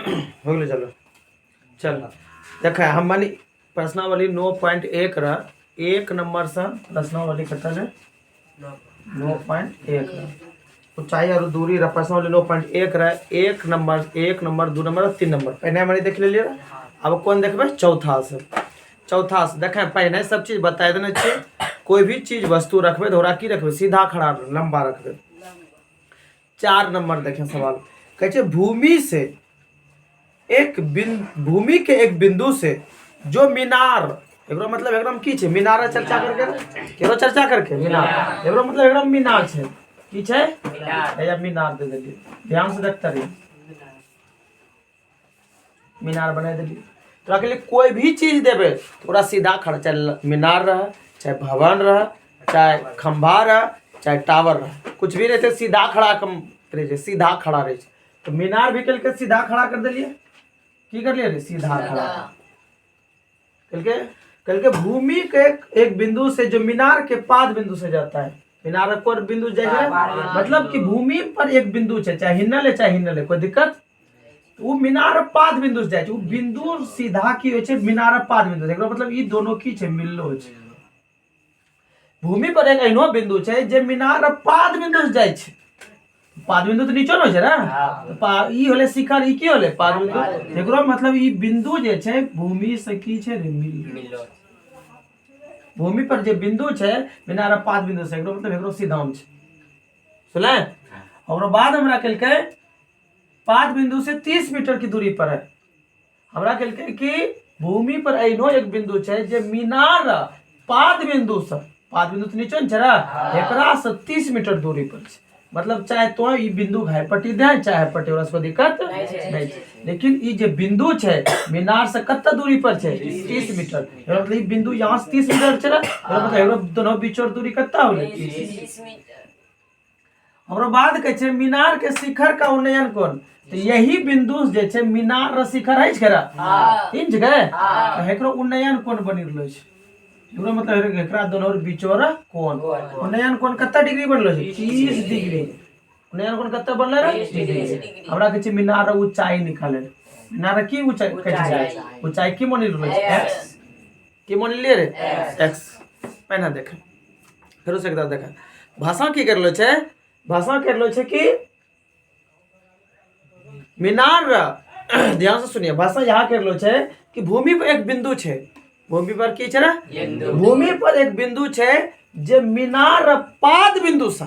हो गए चलो चल देख हम मानी प्रश्नावली 9.1 रहा 1 नंबर से प्रश्नावली कतल है 9.1 ऊंचाई और दूरी रहा प्रश्नावली 9.1 रहा 1 नंबर 2 नंबर 3 नंबर पहले हमारी देख लीजिए। अब कौन देखबे चौथा से देखें पहले सब चीज बता देना चाहिए। कोई भी चीज वस्तु रखबे तो की रखबे सीधा खड़ा लंबा रखबे। 4 नंबर देखें सवाल कहे भूमि के एक बिंदु से जो मीनार एकरो मतलब एकदम की छे मीनार चर्चा करके केरो चर्चा करके मीनार एकरो मतलब एकदम मीनार छे की छे या मीनार दे देलिए ध्यान से देखते रहिए मीनार बना देलिए। तो के लिए कोई भी चीज देवे थोड़ा सीधा खड़ा चाहे मीनार रहा चाहे भवन रहा चाहे खंभा रहा चाहे टावर रहा कुछ भी रहते सीधा खड़ा कम रहे सीधा खड़ा रहे। तो मीनार भी के सीधा खड़ा कर दिलिए की कर लिए सीधा खड़ा कल के भूमि के एक बिंदु से जो मीनार के पाद बिंदु से जाता है मीनार को बिंदु जाए मतलब कि भूमि पर एक बिंदु है चाहे हिन्नल है कोई दिक्कत वो मीनार पाद बिंदु से जाए वो बिंदु सीधा की होय छे मीनार पाद बिंदु एकरो मतलब ई दोनों की छे मिललो छे। भूमि पर एक एहनो बिंदु छे जे मीनार पाद बिंदु से जाय छे पाद बिंदु तो नीचे न छे ना ई होले शिखर ई की होले पाद बिंदु एकरो मतलब ई बिंदु जे छे भूमि से की छे रे मिललो भूमि पर जे बिंदु छे मीनार पाद बिंदु से एकरो मतलब एकरो सीधाम छे सुनले। और बाद हमरा कहलके पाद बिंदु से 30 मीटर की दूरी पर है हमरा कहलके कि भूमि पर एहनो एक बिंदु छे जे मीनार पाद बिंदु तो नीचे न छे ना एकरा से 30 मीटर दूरी पर छे मतलब चाहे तो ई बिंदु घाय पट्टी दे चाहे पट्टी ओरा से दिक्कत नहीं छे लेकिन ई जे बिंदु छे मीनार से कत्ते दूरी पर छे 30 मीटर मतलब ई बिंदु यहां से 30 मीटर छे ना मतलब एगो दोनों बीच और दूरी कत्ते होले 30 मीटर। और बाद कहे छे मीनार के शिखर का उन्नयन कोन तो यही बिंदु जे छे मीनार र शिखर है छरा इन जगह एकरो उन्नयन कोन बनि रहलो छे एकरो मतलब एकरा दोनों बीच और कोन उन्नयन कोन कत्ते डिग्री बनलो छे 30 डिग्री उन्नयन कोन कत्ते बनले रे 30 डिग्री। हमरा कहे छे मीनार र ऊंचाई निकाले मीनार की ऊंचाई कहे ऊंचाई की मानि रहलो छे x की मानि लिए रे x पहना देख फेरो से एकदा देख भाषा की करलो छे भाषा करलो छे कि मीनार ध्यान से सुनिए भाषा यहाँ करलो छे कि भूमि पर एक बिंदु छे भूमि पर की छे ना भूमि पर एक बिंदु छे जे मीनार पाद बिंदु सा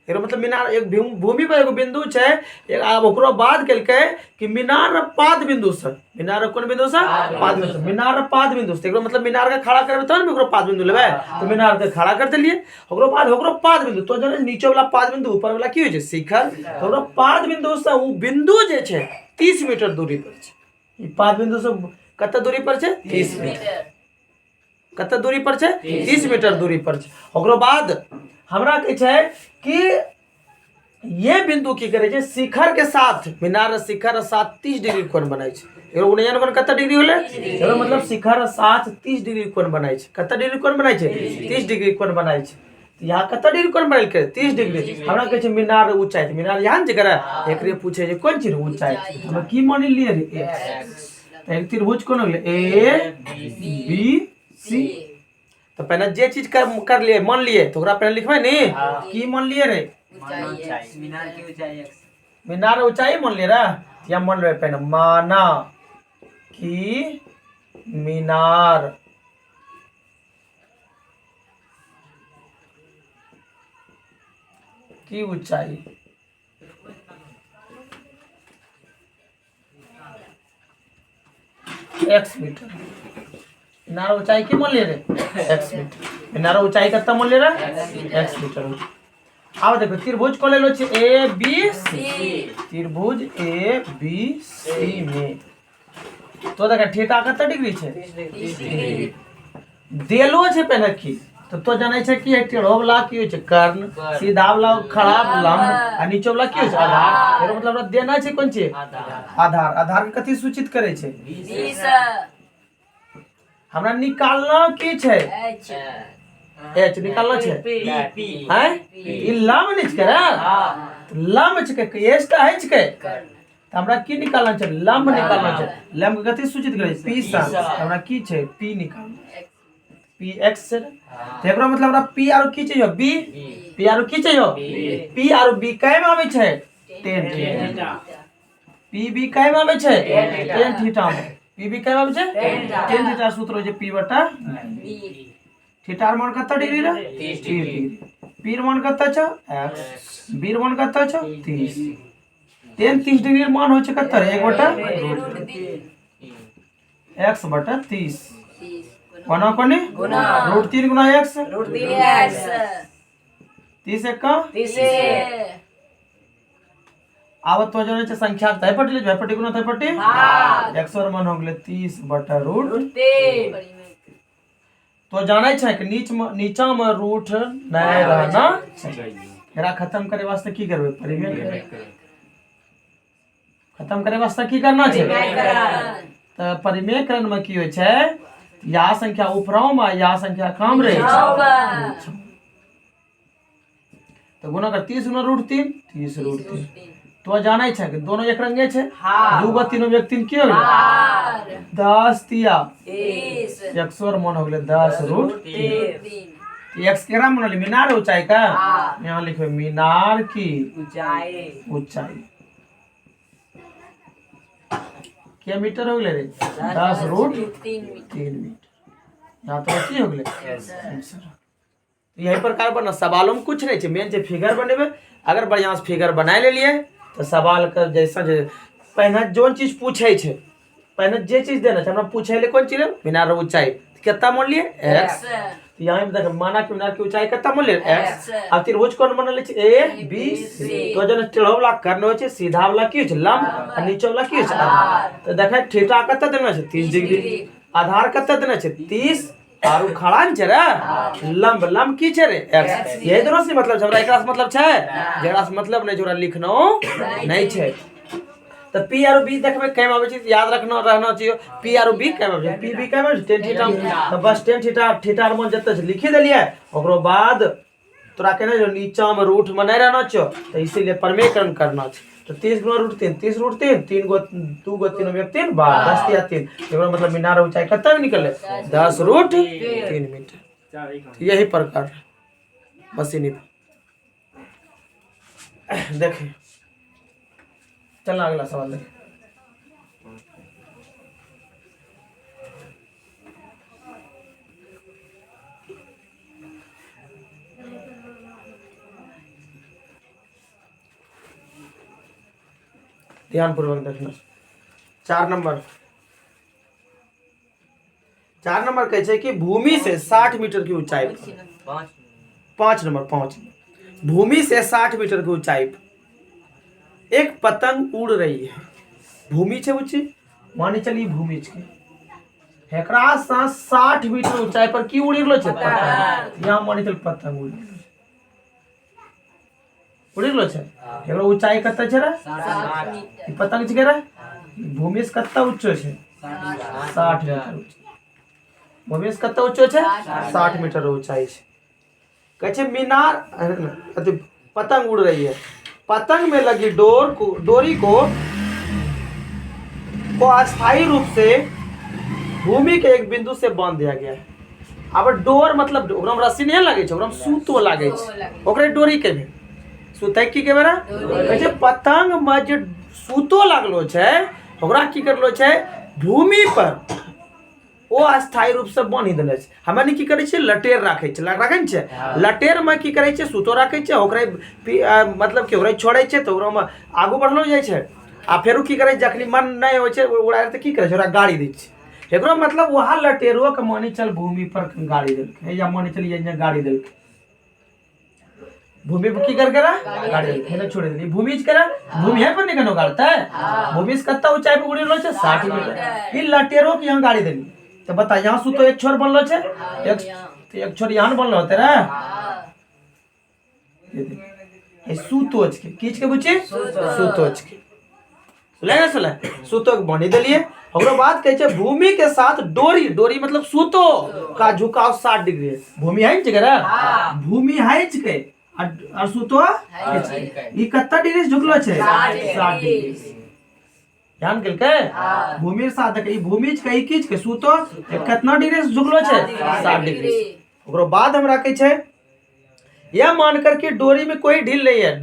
एरो मतलब मीनार एक भूमि पर एक बिंदु छे एक अब ओकरो बाद केलके कि मीनार पाद बिंदु से मीनार कोन बिंदु से पाद बिंदु मीनार पाद बिंदु से एकरो मतलब मीनार के खड़ा करबे तब न ओकरो पाद बिंदु लेबे तो मीनार के खड़ा कर देलिए ओकरो बाद ओकरो पाद बिंदु तो जने नीचे वाला पाद बिंदु ऊपर वाला की होय छे शिखर तो ओकरो पाद बिंदु से वो बिंदु जे छे 30 मीटर दूरी पर छे ई पाद बिंदु से कत्ते दूरी पर छे 30 मीटर कत्ते दूरी पर छे 30 मीटर दूरी पर छे। ओकरो बाद हमरा कहे छे कि ये बिंदु की करे छे शिखर के साथ मीनार शिखर साथ 30 डिग्री कोण बनाय छे एरो उन्नयन कोण कत्ते डिग्री होले एरो मतलब शिखर साथ 30 डिग्री कोण बनाय छे कत्ते डिग्री कोण बनाय छे 30 डिग्री कोण बनाय छे तो यहाँ कत्ते डिग्री कोण बनाय के 30 डिग्री हमरा कहे छे मीनार ऊंचाई मीनार यहाँ जे करे एकरे पूछे जे कोन चीज ऊंचाई हम की मानि लिए रे x एक त्रिभुज कोन होले a b c तो पहले जे चीज कर लिए मान लिए तो ओकरा पहले लिखबे नी की मान लिए रे मीनार की ऊंचाई x मीनार ऊंचाई मान लिए रे या मान ले पहले माना कि मीनार की ऊंचाई x मीटर मीनार ऊंचाई की मान लिए रे x मीटर मीनार ऊंचाई कत्ते मान लिए रे x मीटर। अब देखो त्रिभुज को ले लो छे ए बी सी त्रिभुज ए बी सी में तो देखा थीटा कत्ते डिग्री छे 30 डिग्री देलो छे पहले की तो जाने छे कि टेढ़ो वाला की होय छे कर्ण सीधा वाला खड़ा लंब आ नीचे वाला की होय छे आधार एरो मतलब देना छे कोन छे आधार आधार के कथि सूचित करे छे 20 हमरा निकालना की छे एच निकालना छे हैं ई लंब नहीं छे रे लंब छे के एच त है छे तो हमरा की निकालना छै लंब निकालना छै लंब के कथि सूचित करे p सन तो हमरा की छै p निकालना p x छै तो एकरो मतलब हमरा p आरो की चाहिए b p आरो की चाहिए p आरो b कै में आवे छै tan थीटा p b कै में आवे छै tan थीटा में p b कै में आवे छै tan थीटा सूत्र हो छै p बटा b थीटा मान कत डिग्री रे 30 डिग्री p मान कत छै x b मान कत छै 30 tan 30 डिग्री मान हो छै कत 1 बटा x बटा 30 कोना कोनी गुना √3 गुना x √3x 30 एक का 30 आवत तो जने छै संख्या तय पट्टी ले पट्टी गुना तय पट्टी हां x और मान हो गेले 30 बटा √3 तो जानै छै कि नीचा में रूट नहीं रहना चाहिए एकरा खत्म करे वास्ते की करबे परिमेय खत्म करे वास्ते की करना छै तो परिमेयकरण में की होय छै या संख्या ऊपरों में या संख्या कम रहे तो गुना कर 30 गुना √3 30 √3 तो जानै छै कि दोनों एक रंगे छै दू गो तीनों व्यक्ति की हो गेलै 10 तिया 30 100 और मन हो गेलै 10 √3 x केरा मन ले मीनार ऊंचाई का यहां लिखो मीनार की ऊंचाई क्या मीटर हो गेलै रे 10 √3 मीटर यहां तो की हो गेलै आंसर यही प्रकार बना सवालों में कुछ नहीं छै मेन जे फिगर बनेबे अगर बढ़िया से फिगर बना लेलिए तो सवाल का जैसा जे पहले जोन चीज पूछे छै पहले जे चीज देना छै हमरा पूछे ले कोन चीज मीनार ऊंचाई कितना मान लिए x तो यहां में देख माना कि मीनार की ऊंचाई कितना मान लिए x अब त्रिभुज कोन बनल छै a b c तो जन टेढ़ो वाला करने होय छै सीधा वाला की होय छै लंब और नीचे वाला की होय छै आधार तो देखे थीटा कितना देना छै 30 डिग्री आधार कितना देना छै 30 आरु खड़ा छै रे लंब लंब की छै रे x यही दोनों से मतलब छै हमरा एकरा से मतलब छै जेकरा से मतलब नै जोरा लिखनो नै छै तो p और b देखबे कैम आवे छै याद रखना रहना चाहिए p और b कैम आवे छै p b कैम आवे छै tan थीटा तो बस tan थीटा थीटा मान जत्ते छै लिखि देलिए ओकरो बाद तोरा केना जो नीचा में रूट में नै रहना छै तो इसीलिए परिमेयकरण करना छै तो 30 गुना √3 30 √3 3 गो 2 गो 3 व्यक्ति 10 या 3 एकरो मतलब मीनार ऊंचाई कितना निकले 10 √3 मीटर यही प्रकार बस इन्हीं देखिए चलना अगला सवाल देखिए ध्यानपूर्वक देखना 4 नंबर कहे छै कि भूमि से 60 मीटर की ऊंचाई पर 5 नंबर 5 भूमि से 60 मीटर की ऊंचाई पर एक पतंग उड़ रही है भूमि छै ऊंची मानी चलिए भूमि छै एकरा से 60 मीटर ऊंचाई पर की उड़ रहलो छै पतंग यहां मानी चल पतंग उड़ रहलो छै एकरा ऊंचाई कते छै रे 60 मीटर ई पतंग छै रे भूमि से कते ऊंचो छै 60 मीटर भूमि से कते ऊंचो छै 60 मीटर ऊंचाई छै कहे छै मीनार अथी पतंग उड़ रही है पतंग में लगी डोरी को अस्थायी रूप से भूमि के एक बिंदु से बांध दिया गया है अब डोर मतलब ओकरा में रस्सी नहीं लगे छै ओकरा में सूतो लागे छै ओकरे डोरी के भी सूतै की के बेरा कहै छै पतंग में जे सूतो लागलो छै ओकरा की करलो छै भूमि पर ओ अस्थायी रूप से बांध देले छै हमनी की करै छै लटेर राखै छै राखै छै लटेर में की करै छै सूतो राखै छै ओकरे मतलब कि ओकरे छोड़ै छै तो ओकरा में आगू बढ़लो जाइ छै आ फेरू की करै जखनी मन नहीं होय छै उड़ाय त की करै छै ओकरा गाड़ी दै छै एकरो मतलब वहां लटेरो के मानी चल भूमि पर गाड़ी देलकै या मानी चल ये गाड़ी देलकै भूमि पर की कर करा गाड़ी देलकै ना छोड़ देली भूमि करा भूमि है पर निकनो गाड़ता है भूमि से कत्ता ऊंचाई पे उड़ी रहलो छै 60 मीटर ई लटेरो के यहां गाड़ी देली तो बता यहाँ से तो एक छोर बनलो छै एक छोर यहाँ बनलो होते रे ये सूतोच के किछ के बुझे सूतोच के सुले सुले सूतो के बनी देलिए ओकरो बाद कहै छै भूमि के साथ डोरी मतलब सूतो का झुकाव 60 डिग्री है भूमि है छै रे भूमि है छै और सूतो ई कत्ता डिग्री से झुकलो छै 60 डिग्री ध्यान केलकै भूमि साथ देख ई भूमि कई किछ के सूतो कितना डिग्री से झुकलो छै 60 डिग्री से। ओकरो बाद हम रखे छै यह मानकर कि डोरी में कोई ढील नहीं है।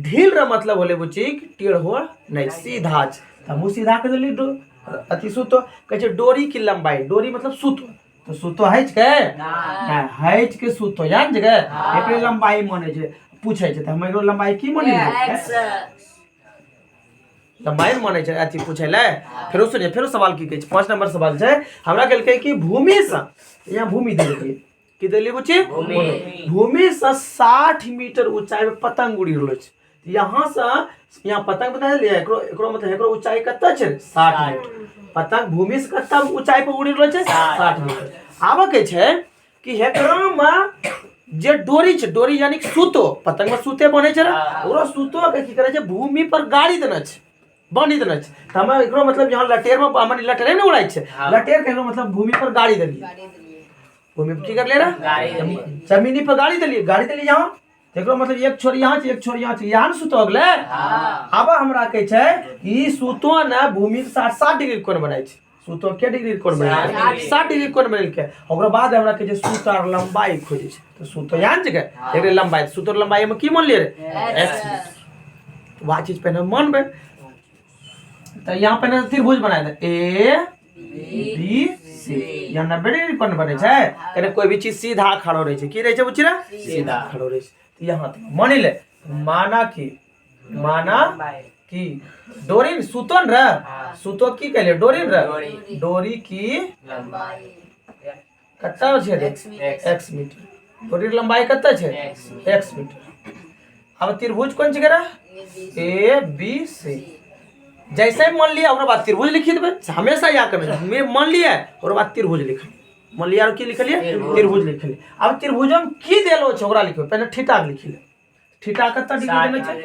ढील रा मतलब होले बुची टेढ़ हो नहीं सीधा छै। हम सीधा कर देली अति सूतो कहे छै डोरी की लंबाई। डोरी मतलब सूतो तो सूतो हैच के हैच के सूतो जान जगह एकरे लंबाई माने छै पूछे छै त हम एकरो लंबाई की माने लंबाई माने छै अति पूछे ले। फेरो सुनिए फेरो सवाल की कहै छै 5 नंबर सवाल छै हमरा कहलकै कि भूमि से यहाँ भूमि दे देलिए की देलिए बुची भूमि से 60 मीटर ऊंचाई पे पतंग उड़ी रहलो छै। यहाँ से यहाँ पतंग बता दिए एकरो मतलब एकरो ऊंचाई कत्ता छै 60 मीटर। पतंग भूमि से कत्ता ऊंचाई पे उड़ी रहलो छै 60 मीटर। आब के छै कि हेकरा में जे डोरी छै डोरी यानी कि सूतो पतंग में सूते बने छै ओकरो सूतो के की करे छै भूमि पर गाड़ी देना छै बांधी देना छै। त हम एकरो मतलब यहाँ लटेर में हमन लटेर ने उड़ाई छै लटेर के मतलब भूमि पर गाड़ी देलिए भूमि पर की कर ले रहा जमीनी पर गाड़ी देलिए यहाँ एकरो मतलब एक छोर यहाँ छै एक छोर यहाँ छै यहाँ सूतो गेले। अब हमरा कहे छै ई सूतो ने भूमि के 60 डिग्री कोण बनाय छै। सूतो के डिग्री कोण बनाय छै 60 डिग्री कोण बनल के। ओकरो बाद हमरा कहे छै सूतो और लंबाई खोजे छै तो सूतो यहाँ जगह एकरे लंबाई सूतो लंबाई में की मान लिए रे x वह चीज पे मानबे। तो यहाँ पे ना त्रिभुज बनाए दे ए बी सी यहाँ 90 डिग्री कोण बने छै कने कोई भी चीज सीधा खड़ो रहे छै की रहे छै बुचिरा सीधा खड़ो रहे छै। यहाँ मानी ले माना कि डोरी सूतन रे सूतो की कहले डोरी रे डोरी की कत्ता छै x मीटर डोरी लंबाई कत्ता छै x मीटर। अब त्रिभुज कौन छै रे ए बी सी जैसे मान लिया और बाद त्रिभुज लिखी देबे हमेशा याद करना मान लिया और बाद त्रिभुज लिख मान लिया और की लिखलिए त्रिभुज लिखलिए। अब त्रिभुज में की देलो छै ओकरा लिखबे पहले थीटा लिख ले थीटा कत्ता डिग्री देने छै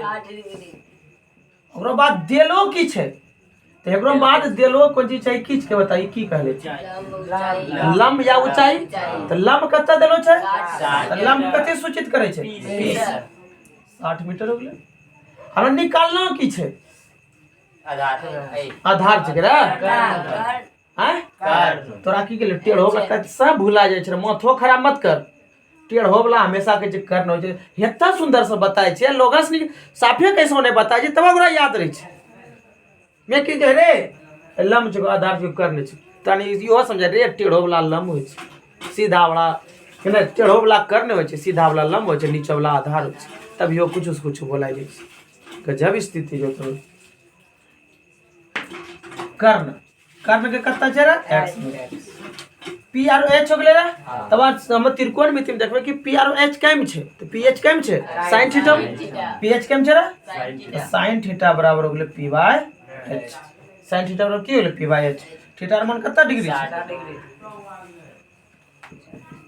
ओकरा बाद देलो की छै त एकरो बाद देलो कोन चीज छै किछ के बताई की कहले छै लंब या ऊंचाई त लंब कत्ता देलो छै त लंब कते सूचित करे छै 60 मीटर हो गेले। हमरा निकालना की छै आधार छै रे हैं तोरा की के टेढ़ो वाला सब भुला जाय छै माथो खराब मत कर। टेढ़ो वाला हमेशा के जे करना हो छै हेता सुंदर से बताय छै लोगस साफे कैसो नहीं बताय छै तब ओकरा याद रहे छै। मैं की कह रे लंब छै आधार के करने छै तनी इहो समझ रे टेढ़ो वाला लंब हो छै सीधा वाला केना टेढ़ो वाला करने हो छै सीधा वाला लंब हो छै नीचे वाला आधार हो छै तभियो कुछ बोला जाय छै गजब स्थिति जो तो कर्ण के कत्ता छै रे x p और h हो गेले रे तब हम त्रिकोण मिति में देखबे कि p और h केम छै तो ph केम छै sin थीटा ph केम छै रे sin थीटा बराबर हो गेले p by h sin theta बराबर की होले p बाय h थीटा मान कत्ता डिग्री छै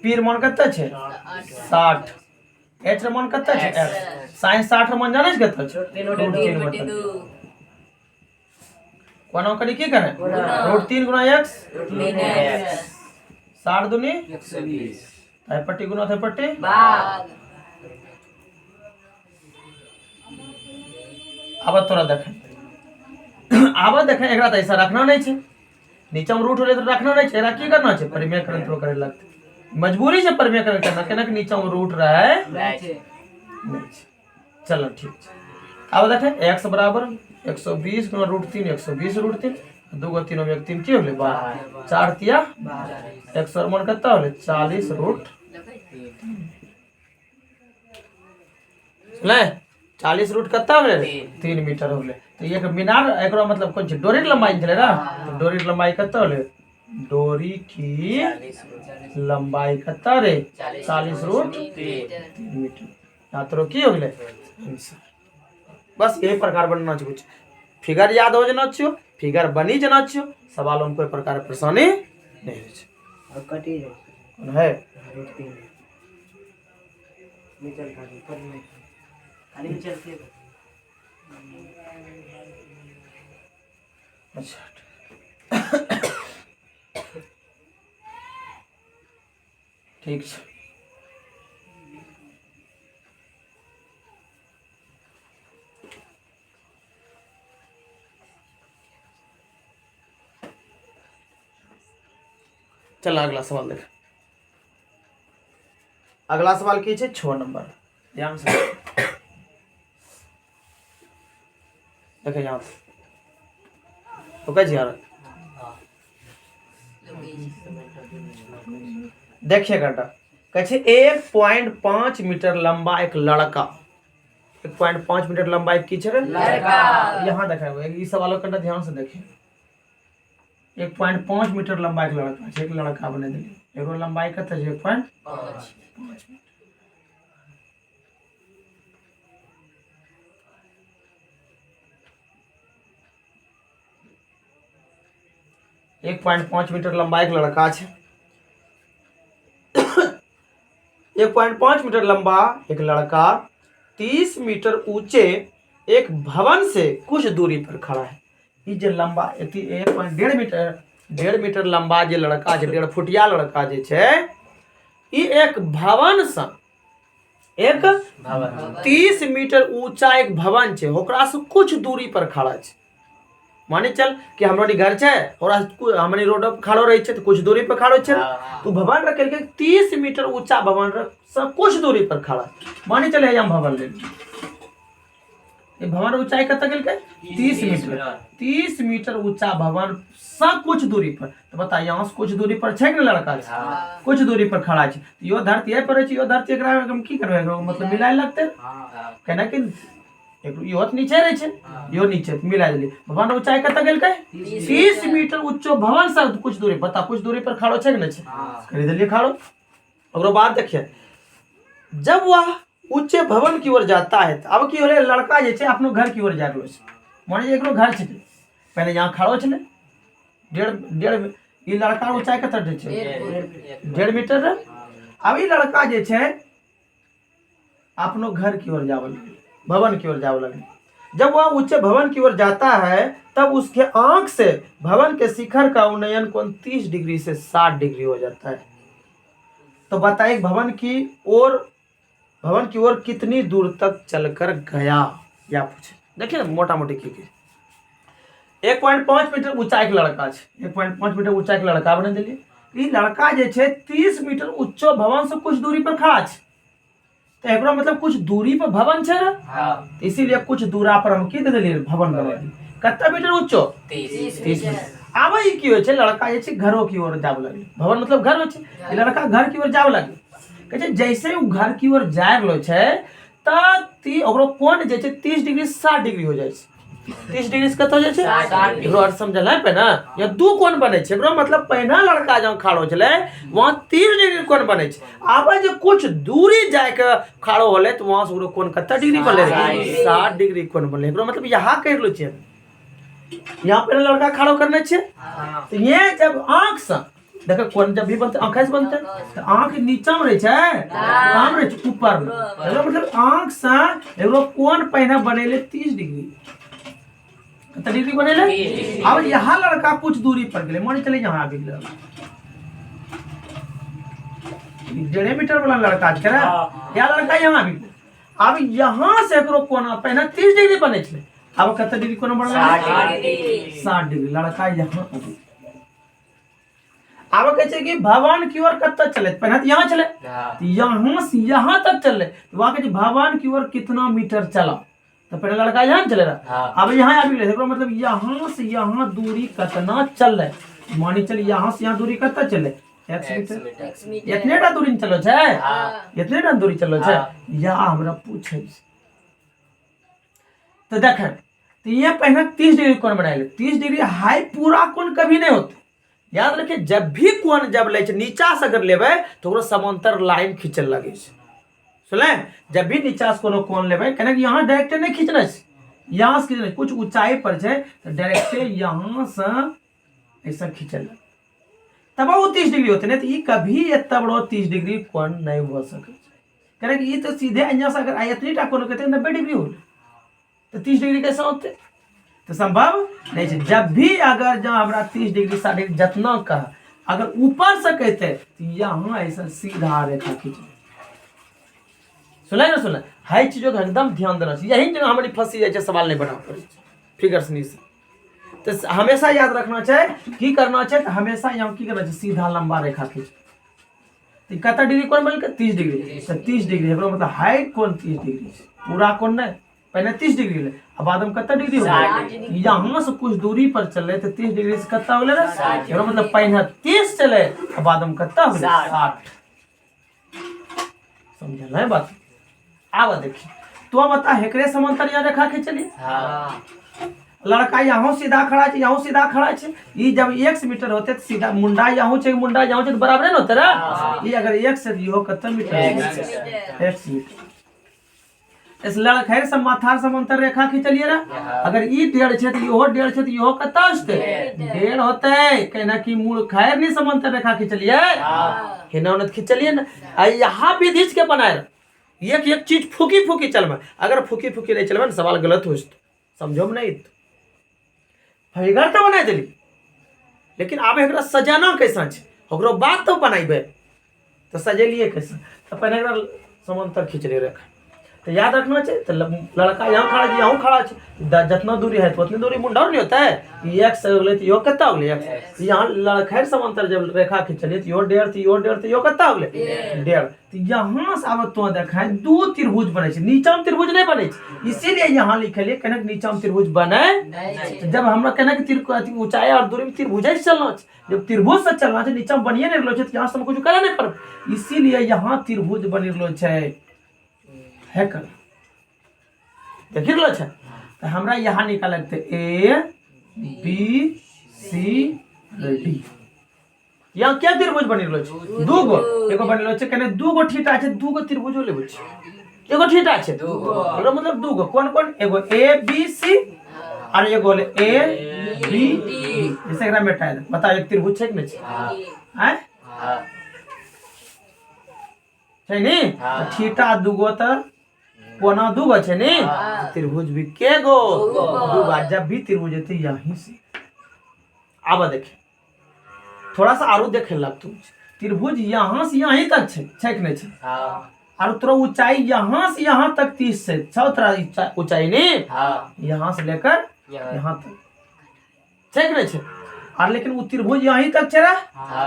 p र मान कत्ता छै 60 h र मान कत्ता छै x sin 60 र मान जाने छै कत्ता छै √3 कोना करी की करे √3 गुना x 60 दूनी 120 थाई पट्टी गुना थाई पट्टी भाग। अब तोरा देख एकरा त ऐसा रखना नहीं छै नीचे में रूट होले तो रखना नहीं छै एकरा की करना छै परिमेय करण तो करे लगते मजबूरी से परिमेय करण करना केना कि नीचे में रूट रहे नहीं छै चलो ठीक छै। अब देख x बराबर 120 गुना √3 120 √3 2 गो 3 में 1 3 की होले 12 4 तिया 100 मान कत्ता होले 40 √3 ले 40 रूट कत्ता होले 3 मीटर होले। तो एक मीनार एकरो मतलब कोन छै डोरी के लंबाई छले ना तो डोरी के लंबाई कत्ता होले डोरी की लंबाई कत्ता रे 40 √3 मीटर यात्रो की हो गेले बस यही प्रकार बनना चाहिए फिगर याद हो जाना चाहिए फिगर बनी जाना चाहिए सवालों में कोई प्रकार परेशानी नहीं है कटी है अच्छा ठीक है। चल अगला सवाल देख। अगला सवाल की छे 6 नंबर, ध्यान से देखे यहाँ तो कह यार देखिए बेटा, कहे 1.5 मीटर लंबा एक लड़का, 1.5 मीटर लंबा एक की छे लड़का। यहाँ देखा हुआ इस सवालों का ध्यान से देखिए। 1.5 मीटर लंबा एक लड़का छे, एक लड़का बने दिली, एगो लंबाई कते छे 1.5 मीटर। 1.5 मीटर लंबा एक लड़का छे। 1.5 मीटर लंबा एक लड़का 30 मीटर ऊंचे एक भवन से कुछ दूरी पर खड़ा है। ये जो लंबा 1.5 मीटर लंबा जो लड़का है, 1.5 फुटिया लड़का जे छे, ये एक भवन से एक 30 मीटर ऊंचा एक भवन छे, ओकरा से कुछ दूरी पर खड़ा छे। माने चल कि हमरो घर छे और हमनी रोड पर खड़ो रही छे तो कुछ दूरी पर खड़ो छे, तो भवन रख के 30 मीटर ऊंचा भवन से कुछ दूरी पर खड़ा। माने चले हम भवन ले, ये भवन ऊंचाई कत गेल के 30 मीटर, 30 मीटर ऊंचा भवन से कुछ दूरी पर। तो बता यहाँ से कुछ दूरी पर छे कि लड़का छे, कुछ दूरी पर खड़ा छे। तो यो धरती है पर यो धरती एकरा हम की करबे, मतलब मिलाए लगते कहना कि यो तो नीचे रहे छे, यो नीचे मिला दिली। भवन ऊंचाई कत गेल के 30 मीटर ऊंचो भवन से कुछ दूरी, बता कुछ दूरी पर खड़ो छे कि नहीं छे, कर दिलिए खड़ो। और बात देखिए, जब वह ऊंचे भवन की ओर जाता है, अब की होले लड़का जे छे अपनो घर की ओर जा रहलो छे। माने एकरो घर छे, पहले यहाँ खड़ो छले, 1.5 ये लड़का ऊंचाई कत छे 1.5 मीटर। अब ये लड़का जे छे अपनो घर की ओर जावल, भवन की ओर जावल लगे। जब वह ऊंचे भवन की ओर जाता है तब उसके आंख से भवन के शिखर का उन्नयन कोण 30 डिग्री से 60 डिग्री हो जाता है। तो बताइए भवन की ओर कितनी दूर तक चलकर गया, या पूछे। देखिए मोटा मोटी की 1.5 मीटर ऊंचा एक लड़का छे, 1.5 मीटर ऊंचा एक लड़का बने दिलिए। ई लड़का जे छे 30 मीटर ऊंचो भवन से कुछ दूरी पर खड़ा छे, तो एकरो मतलब कुछ दूरी पर भवन छे ना, इसीलिए कुछ दूरा पर हम की दे दिलिए भवन बना दी। कितना मीटर ऊंचो 30 मीटर। अब ई की होय छे, लड़का जे छे घरों की ओर जाव लगे, भवन मतलब घर होय छे, लड़का घर की ओर जाव लगे। कहे जैसे वो घर की ओर जाय रहलो छे त ओकरो कोण जे छे 30 डिग्री 60 डिग्री हो जाय छे। 30 डिग्री से कत हो जाय छे, एकरो अर्थ समझल है पे ना, या दू कोण बने छे। एकरो मतलब पहला लड़का जब खड़ो छले वहां 30 डिग्री कोण बने छे। आब जे कुछ दूरी जाय के खड़ो होले तो वहां से ओकरो कोण कत डिग्री बनले, 60 डिग्री कोण बनले। एकरो मतलब यहां कह रहलो छे, यहाँ पे लड़का खड़ो करने छे। तो ये जब आंख से देखो कोन जब भी बनते आंख से बनते, तो आंख नीचा में रहे छे, काम रहे छे ऊपर में। एगो मतलब आंख से एगो कोन पहिने बनेले 30 डिग्री, कितना डिग्री बनेले। अब यहाँ लड़का कुछ दूरी पर गेले, मान चले यहाँ आ गेले 1.5 मीटर वाला लड़का छे ना, या लड़का यहाँ भी। अब यहाँ से एकरो कोना पहिने 30 डिग्री बने छे, अब कितना डिग्री कोना बनले 60 डिग्री। लड़का यहाँ आ गेल। अब कहे कि भवन की ओर कत चले, पहले तो यहाँ चले, यहाँ से यहाँ तक चले, तो वहां कहे भवन की ओर कितना मीटर चला, तो पहले लड़का यहाँ चले रहा। अब यहाँ आ गए, मतलब यहाँ से यहाँ दूरी कितना चल रहे, मानी चल यहाँ से यहाँ दूरी कितना चले x मीटर। इतने दूरी चलो छे, इतने दूरी चलो छे, या हमरा पूछे। तो देख, तो ये पहले 30 डिग्री कोण बनाए, 30 डिग्री हाई पूरा कोण कभी नहीं होते। याद रखिए, जब भी कोण जब ले नीचा से अगर लेबे तो ओकरो समांतर लाइन खींचल लगे छे। सुनले, जब भी नीचा से कोनो कोण लेबे, कहना कि यहाँ डायरेक्ट नहीं खींचना है, यहाँ से खींचना, कुछ ऊंचाई पर छे तो डायरेक्ट यहाँ से ऐसा खींचल, तब वो 30 डिग्री होते। नहीं तो ये कभी इतना बड़ो 30 डिग्री कोण नहीं हो सके। कहना कि ये तो सीधे यहाँ से अगर इतनी टा कोण कहते 90 डिग्री हो, तो 30 डिग्री कैसे होते, तो संभव नहीं है। जब भी अगर जहाँ हमरा 30 डिग्री 60 डिग्री जितना का अगर ऊपर से कहते तो यहाँ ऐसा सीधा रेखा खींच। सुना ना, सुना हर चीजों का एकदम ध्यान देना चाहिए। यही जगह हमारी फंसी जाए, सवाल नहीं बना पड़े फिगर से नीचे। तो हमेशा याद रखना चाहिए की करना चाहिए, तो हमेशा यहाँ की करना चाहिए, सीधा लंबा रेखा खींच। तो कितना डिग्री कोण बन के 30 डिग्री, तो 30 डिग्री एकरो मतलब हाइट कोण 30 डिग्री पूरा कोण नहीं, पहले 30 डिग्री ले, अब बाद में कितना डिग्री हो गया, यहाँ से कुछ दूरी पर चले तो 30 डिग्री से कितना हो गया, एकरो मतलब पहले 30 चले, अब बाद में कितना हो गया 60। समझल है बात। आवा देखिए तो अब बता हेकरे समांतर यहाँ रेखा खींचलिए। लड़का यहाँ सीधा खड़ा है, यहाँ सीधा खड़ा है, ये जब 1 मीटर होते तो सीधा मुंडा यहाँ छे, मुंडा यहाँ छे तो बराबर है ना होते रे, ये अगर 1 से यो कितना मीटर, 1 मीटर। इस लड़का से माथार समांतर रेखा खींचलिए रे, अगर ई 1.5 छे तो यो 1.5 छे तो यो कितना होते 1.5 होते, कहना कि मूल खैर नहीं समांतर रेखा खींचलिए, हेना उन्नत खींचलिए ना। यहाँ भी धीच के बनाए एक चीज फूकी फूकी चल में, अगर फूकी फूकी नहीं चल में सवाल गलत हो समझो नहीं, फिगर तो बना दिली, लेकिन अब एक सजाना कैसा है, ओकरो बात तो बनाइबे, तो सजेलिए कैसा, तो पहले समांतर खींचले रखा। तो याद रखना चाहिए, तो लड़का यहाँ खड़ा है, यहाँ खड़ा है, जितना दूरी है तो उतनी दूरी मुंडा नहीं होता है, एक से हो गए तो यो कितना हो गए, यहाँ लड़का समांतर जब रेखा खींचलिए तो यो 1.5 तो यो 1.5 तो यो कितना हो गए 1.5। तो यहाँ से अब तो देखा है 2 त्रिभुज बने, नीचा में त्रिभुज नहीं बने, इसीलिए यहाँ लिखलिए कहना नीचा में त्रिभुज बने। जब हमरा कहना कि ऊंचाई और दूरी में त्रिभुज चलना, जब त्रिभुज से चलना है नीचा में बनिए नहीं रहो, यहाँ से कुछ करे नहीं पर, इसीलिए यहाँ त्रिभुज बनी रहो है कर देखिए लो छे। तो हमरा यहाँ निकाले थे A B C D, यहाँ क्या त्रिभुज बनी रहो छे, दूगो, एगो बनी रहो छे कहने दूगो ठीटा छे, दूगो त्रिभुजो लेबो छे, एगो ठीटा छे दूगो, मतलब दूगो कौन कौन, एगो A B C और एगो ले A B D, जैसे एकरा मेटा दे बता, एक त्रिभुज छे कि नहीं छे, हैं छै नी, ठीटा दूगो त कोना दूगो छे नी, त्रिभुज भी के गो दूगो, जब भी त्रिभुज है यहीं से। अब देखे थोड़ा सा आरो देखे लग तू, त्रिभुज यहाँ से यहीं तक छे कि नहीं छे, और तोरा ऊंचाई यहाँ से यहाँ तक 30 से तोरा ऊंचाई नहीं, यहाँ से लेकर यहाँ तक छे कि नहीं छे, और लेकिन वो त्रिभुज यहीं तक चला,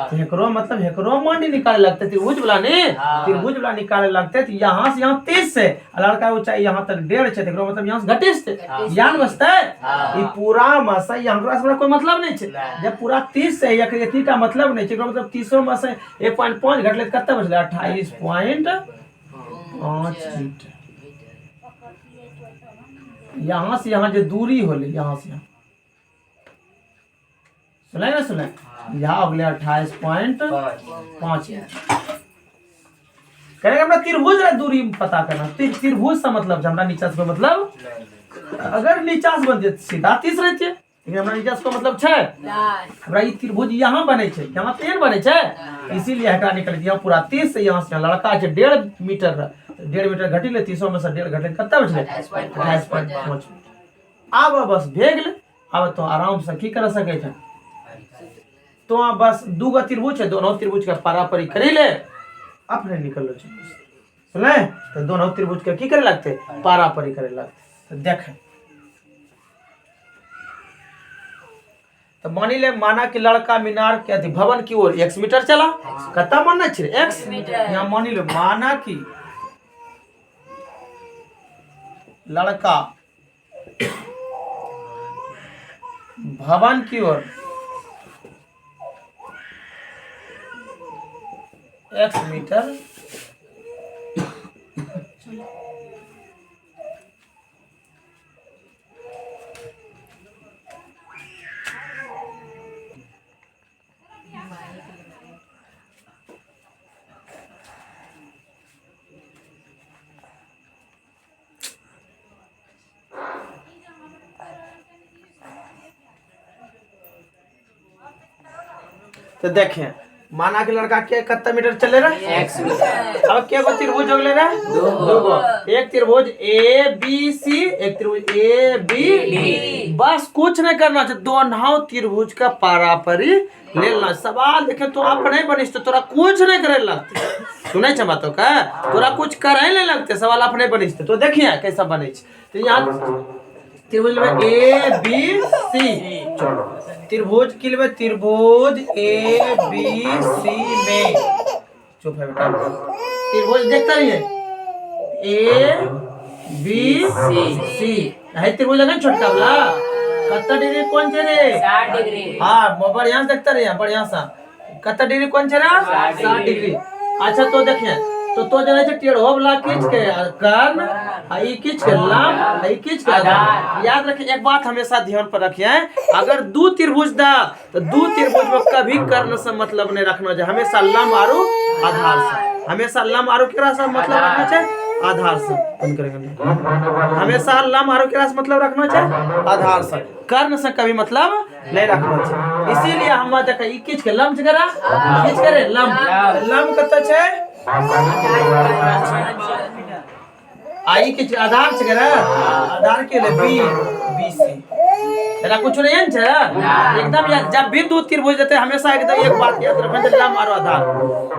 तो हेकरो मतलब हेकरो मान निकाले लगते, त्रिभुज वाला नहीं, त्रिभुज वाला निकाले लगते, तो यहाँ से यहाँ 30 से लड़का ऊंचाई यहाँ तक 1.5 छे, हेकरो मतलब यहाँ से 30 से यान बचता है, ये पूरा मसा यहाँ से कोई मतलब नहीं छे, जब पूरा 30 से एक इतनी का मतलब नहीं छे, मतलब 30 में से 1.5 घटले कितना बचले 28.5 मीटर। यहाँ से यहाँ जो दूरी होले, यहाँ से यहाँ सुनाई ना सुनाई, यहाँ अगले 28.5 करेंगे हमरा त्रिभुज दूरी पता करना, त्रिभुज का मतलब हमरा नीचा से मतलब, अगर नीचा से बनते सीधा 30 रहती है, लेकिन हमरा नीचा से मतलब छे, हमरा ये त्रिभुज यहाँ बने छे, यहाँ 3 बने छे, इसीलिए हटा निकल गया पूरा 30 से यहाँ से लड़का छे 1.5 मीटर, 1.5 मीटर घटिले 30 में से 1.5 घटिले कितना बचले 28.5। अब बस भेगले, अब तो आराम से की कर सके छे, तो बस दूगो त्रिभुज है, दोनों त्रिभुज का पारापरी करी ले, अपने निकल लो सुने, तो दोनों त्रिभुज के की करे लगते पारापरी करे लगते। तो देखें तो मानी ले, माना कि लड़का मीनार के अति भवन की ओर 1 मीटर चला, कितना मानना चाहिए 1 मीटर, यहाँ मानी लो माना कि लड़का भवन की ओर 1 मीटर तो देखें माना कि लड़का के कितना मीटर चले रहा 1 मीटर, अब क्या को त्रिभुज हो गए रहा दूगो, एक त्रिभुज ए बी सी, एक त्रिभुज ए बी डी, बस कुछ नहीं करना चाहिए, दोनों त्रिभुज का पारापरी लेना। सवाल देखे तो आप नहीं बनिस, तो तोरा कुछ नहीं करे लगते, सुने छ बातों का, तोरा कुछ करे नहीं लगते, सवाल आप नहीं बनिस, तो देखिए कैसा बने। तो यहाँ त्रिभुज में ए बी सी चलो त्रिभुज की लेबे त्रिभुज ए बी सी में चुप है बेटा त्रिभुज देखता नहीं है ए बी सी है त्रिभुज है छोटका वाला कितना डिग्री कौन छे रे 60 डिग्री हाँ बढ़िया से देखता रहिए बढ़िया सा कितना डिग्री कौन छे रे 60 डिग्री अच्छा तो देखिए तो जने से टेढ़ो वाला खींच के कर्ण आई खींच के लंब आई खींच के आधार याद रखिए एक बात हमेशा ध्यान पर रखिए अगर दो त्रिभुज दा तो दो त्रिभुज में कभी कर्ण से मतलब नहीं रखना चाहिए हमेशा लंब आरो आधार से हमेशा लंब आरो केरा से मतलब रखना चाहिए आधार से बंद करेंगे हमेशा लंब आरो केरा से मतलब रखना चाहिए आधार से कर्ण से कभी मतलब नहीं रखना चाहिए इसीलिए हम देखे ई खींच के लंब करा खींच करे लंब कत्ता छे आई के आधार से करा आधार के लिए बी बी सी तेरा कुछ नहीं है ना एकदम याद जब भी दो त्रिभुज देते हमेशा एकदम एक बात याद रखना चाहिए लंब और आधार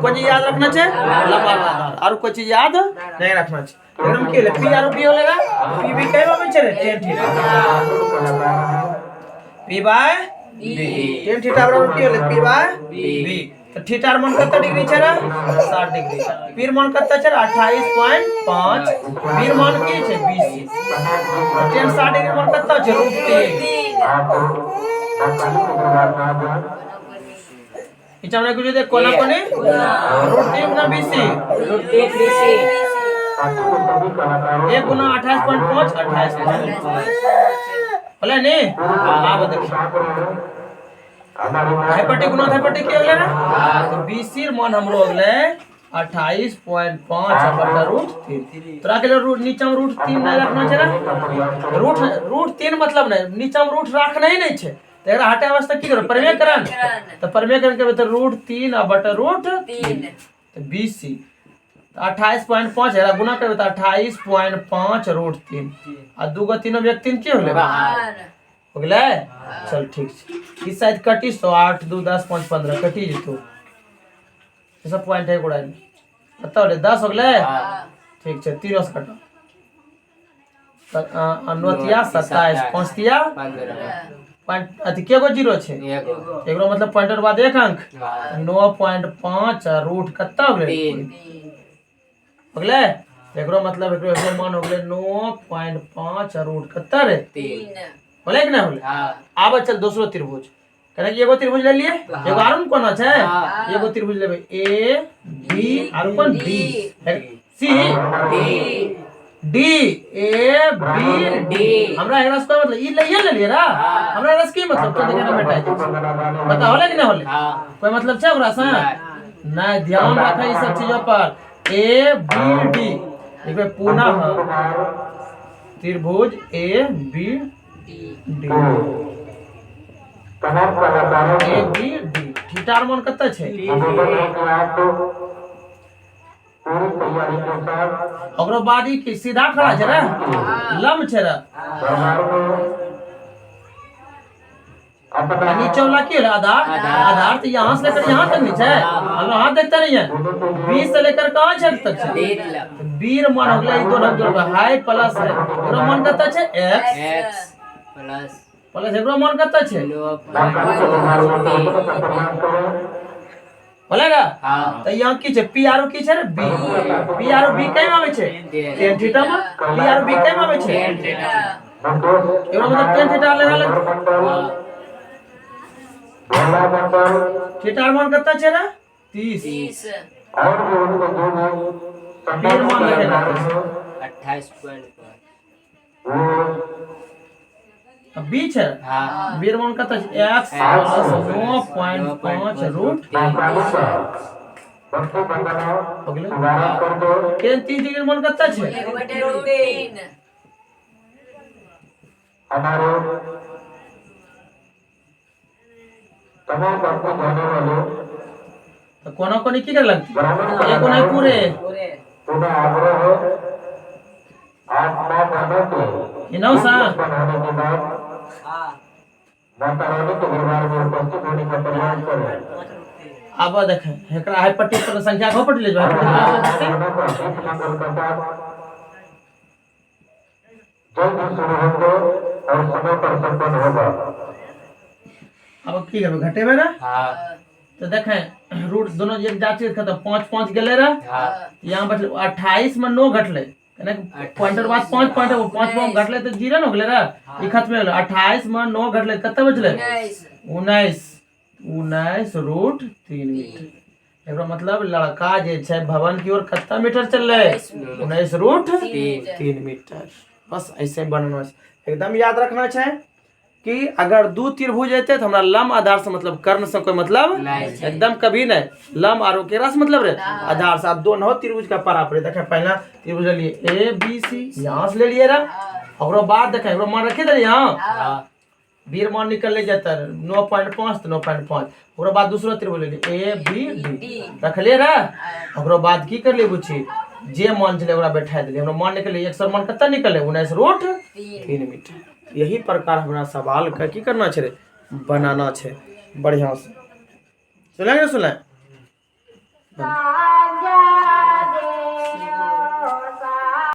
कोई चीज याद रखना चाहिए लंब और आधार और कोई चीज याद नहीं रखना चाहिए एकदम के लिए पी और बी होलेगा पी बी कई में चले tan theta P by B tan theta बराबर की होले पी बाय बी तो थीटा मन कितना डिग्री छरा 60 डिग्री फिर मन कितना छरा 28.5 फिर मन की छे 20 tan 60 डिग्री मन कितना छे √3 इचा हमने कुछ देख कोना कोने √3 गुना 20 1 गुना 28.5 बोले ने आप देखिए हाइपरटी गुना हाइपरटी के होले ना तो 20 मन हमरो होले 28.5 बटा √3 तोरा के नीचे में √3 नहीं रखना छै ना √3 मतलब नहीं नीचे में रूट रखना ही नहीं छै तो एकरा हटाए वास्ते की करो परमेकरण तो परमेकरण के तो √3 बटा √3 तो 20 तो 28.5 है गुना करबे तो 28.5 √3 आ दूगो तीनो व्यक्ति की होले हो गेलै चल ठीक छै इस साइड कटी 8 2 10 5 15 कटी जेतो ये सब पॉइंट है गुड़ा बताओ ले 10 हो गेलै ठीक छै 3 से कटो अनवतिया 27 5तिया 15 पॉइंट अथी केगो जीरो छै एगो मतलब पॉइंटर बाद एक अंक 9.5 रूट कत्ता हो गेलै 3 हो गेलै एकरो मतलब एकरो मान हो गेलै 9.5 रूट कत्ता रे 3 बोले कि ना बोले आब चल दूसरो त्रिभुज कने एगो त्रिभुज ले लिए एगो आरुन कोना छै एगो त्रिभुज लेबे ए बी आरुन कोन D C D A B D हमरा एकरा से मतलब ई ले लिए रा हमरा रस की मतलब तो देखे ना बेटा पता होले कि ना होले कोई मतलब छै ओकरा से नहीं ध्यान रखे ई सब चीजों पर ए बी डी एक बार पुनः त्रिभुज A B D A B D theta मान कत्ता छै ओकरो बादी की सीधा खड़ा छै रे लंब छै रे नीचे वाला की है आधार तो यहाँ से लेकर यहाँ तक नहीं है हम हाथ देखते नहीं है 20 से लेकर कहाँ तक है बीर मान हो गया दोनों जोड़ हाई प्लस है एकरो मान कत्ता छै x प्लस एकरो मान कत्ता छै बोलेगा तो यहाँ की छै p आरो की छै रे b p आरो b कई में आवे छै tan थीटा में p आरो b कई में आवे छै एकरो मतलब tan थीटा लगा ले थीटा मान कत्ता छै रे 30 फिर मान लगेगा 28.5 अब बीच है हां बीर मान कत्ता छै x 9.5 रूट हो गेलै tan 30 डिग्री मान कत्ता छै 1/√3 हमारे तमाम बातों जाने वाले तो कोना कोनी की कर लगती एक कोना पूरे पूरा आग्रह है आप ना जानो के इनो सा बनाने के बाद हां माता रानी के दरबार में उपस्थित होने का प्रयास करें अब देखें एकरा हाई पट्टी पर संख्या को पट्टी ले जाओ जल्द शुरू होंगे और समय पर संपन्न होगा अब की करबे घटे में रह हाँ तो देखें रूट दोनों एक जाति खत्म 5 गेले रह हाँ यहाँ बचल 28 में 9 घटले पॉइंटर बाद 5 पॉइंट 5 में घटले तो 0 हो गेले रह ई खत्म हो गेले 28 में 9 घटले कते बचले 19 रूट 3 मीटर एकरो मतलब लड़का जे छै भवन की ओर कितना मीटर चल रहे 19 रूट 3 मीटर। बस ऐसे बनना है एकदम याद रखना है कि अगर दो त्रिभुज हेते तो हमरा लंब आधार से मतलब कर्ण से कोई मतलब एकदम कभी नहीं लंब आरो केरा से मतलब रे आधार से। आप दोनों त्रिभुज का परा पड़े देखे पहला त्रिभुज ले लिए ए बी सी यहाँ से ले लिए रहा और बाद देखे मान रखे थे यहाँ वीर मान निकल ले जाता 9.5 तो 9.5 और बाद दूसरा त्रिभुज ले लिए ए बी डी रख ले रहा और बाद की कर लिए बुझी जे मान चले ओकरा बैठा दिले हमरा मान निकले 100 मान कितना निकले 19 रूट 3 मीटर। यही प्रकार हमरा सवाल का की करना छै रे बनाना छै बढ़िया से सुना।